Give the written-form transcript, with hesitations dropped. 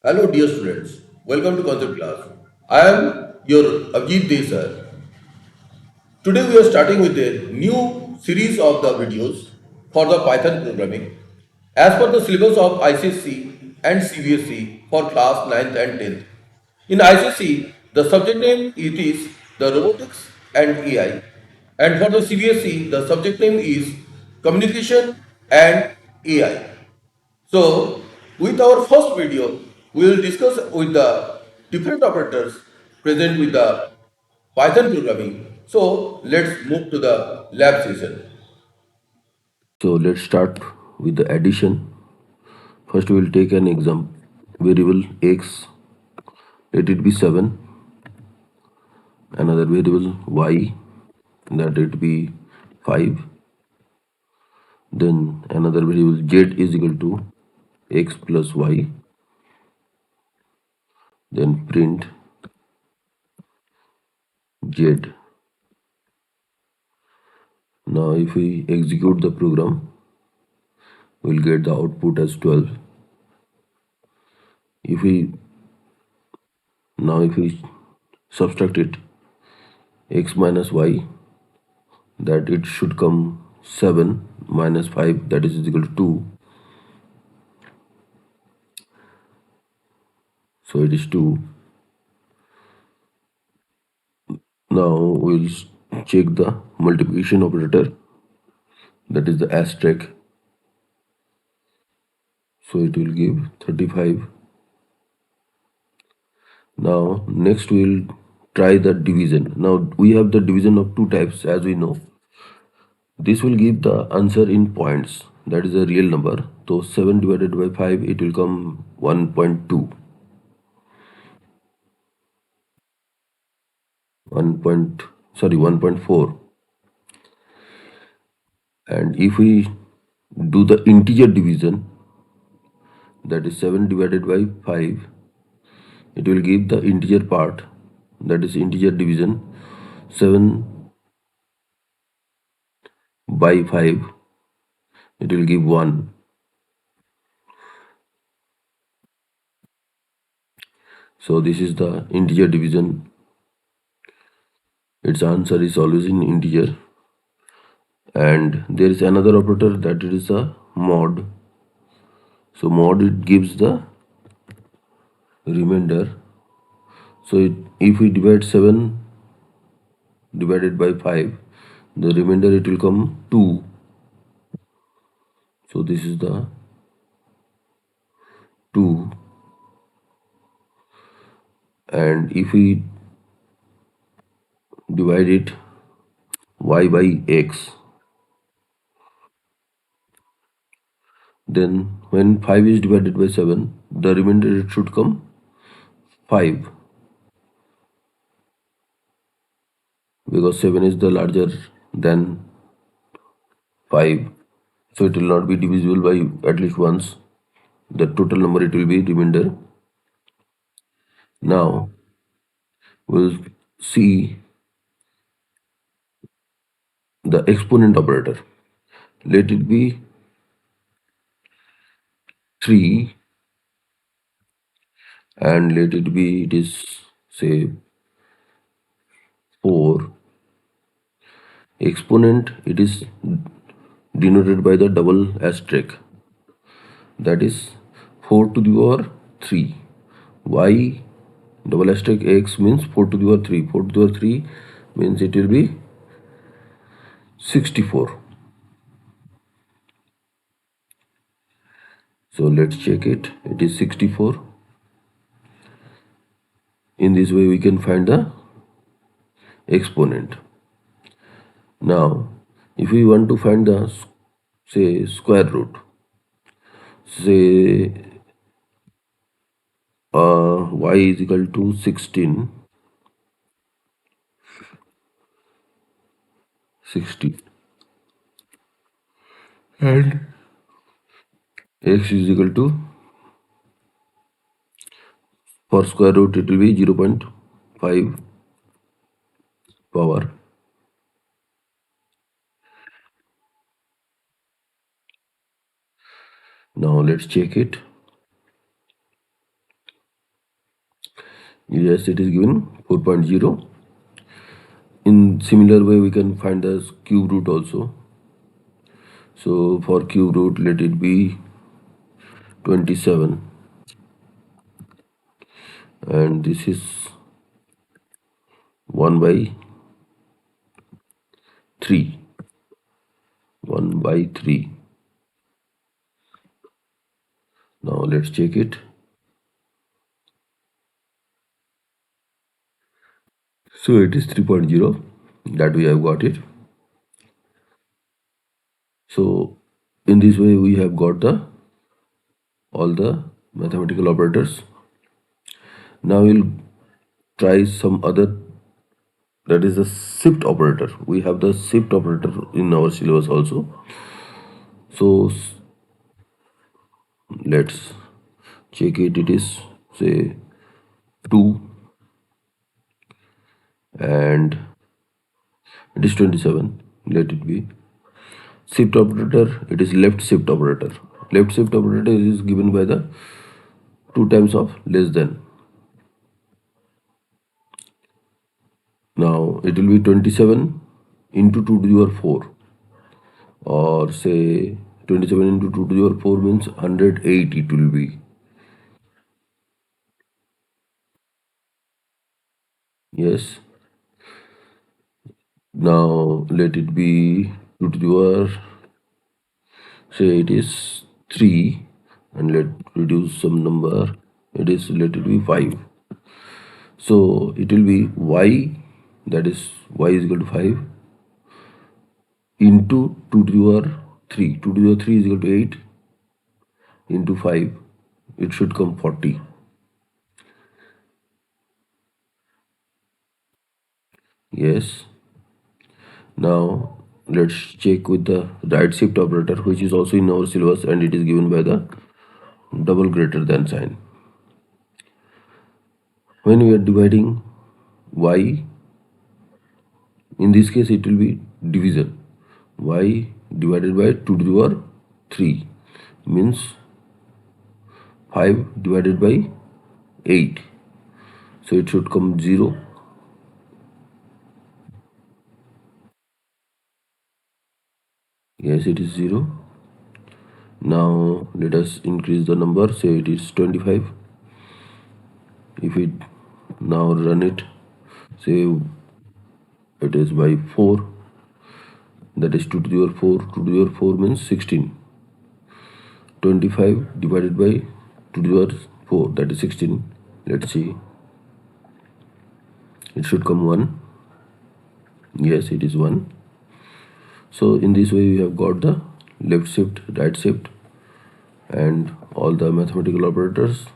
Hello dear students, welcome to concept class. I am your Abhijit Dey sir. Today we are starting with a new series of the videos for the Python programming as per the syllabus of ICSE and CBSE for class 9th and 10th. In ICSE, the subject name it is the robotics and AI, and for the CBSE the subject name is communication and AI. So, with our first video, we will discuss with the different operators present with the Python programming. So, let's move to the lab session. So let's start with the addition. First we will take an example variable x, let it be 7, another variable y, that it be 5, then another variable z is equal to x plus y, then print z. Now if we execute the program, we'll get the output as 12. If we if we subtract it, x minus y, that it should come 7 minus 5, that is equal to 2. So it is 2. Now we'll check the multiplication operator, that is the asterisk. So it will give 35. Now next we'll try the division. Now we have the division of two types as we know. This will give the answer in points, that is a real number. So 7 divided by 5, it will come 1.2. 1.4. And if we do the integer division, that is 7 divided by 5, it will give the integer part, that is integer division. 7 by 5, it will give 1. So this is the integer division. Its answer is always in integer. And there is another operator, that it is a mod. So mod, it gives the remainder. So if we divide 7 divided by 5, the remainder it will come 2. So this is the 2. And if we divide it y by x, then when 5 is divided by 7, the remainder it should come 5, because 7 is the larger than 5. So it will not be divisible by at least once. The total number it will be remainder. Now we'll see the exponent operator. Let it be 3, and let it be, it is say 4. Exponent, it is denoted by the double asterisk, that is 4 to the power 3. Y double asterisk x means 4 to the power 3. 4 to the power 3 means it will be 64. So let's check it. It is 64. In this way we can find the exponent. Now if we want to find the say square root, say y is equal to 16, 60, and x is equal to, for square root it will be 0.5 power. Now let's check it. Yes, it is given 4.0. In similar way, we can find the cube root also. So for cube root, let it be 27, and this is 1 by 3. 1 by 3. Now let's check it. So it is 3.0 that we have got it. So in this way we have got the all the mathematical operators. Now we'll try some other, that is the shift operator. We have the shift operator in our syllabus also. So let's check it. It is say 2 and it is 27. Let it be. Shift operator, it is left shift operator. Left shift operator is given by the 2 times of less than. Now it will be 27 into 2 to the power 4, or say 27 into 2 to the power 4 means 108 it will be. Yes. Now let it be 2 to the power, say it is 3, and let reduce some number, it is, let it be 5. So it will be y, that is y is equal to 5 into 2 to the power 3. 2 to the power 3 is equal to 8 into 5, it should come 40. Yes. Now let's check with the right shift operator, which is also in our syllabus, and it is given by the double greater than sign. When we are dividing y, in this case it will be division. Y divided by 2 to the power 3 means 5 divided by 8. So it should come 0. Yes, it is 0. Now let us increase the number, say it is 25. If we now run it, say it is by 4, that is 2 to the power 4. 2 to the power 4 means 16. 25 divided by 2 to the power 4, that is 16. Let's see, it should come 1. Yes, it is 1. So in this way we have got the left shift, right shift, and all the mathematical operators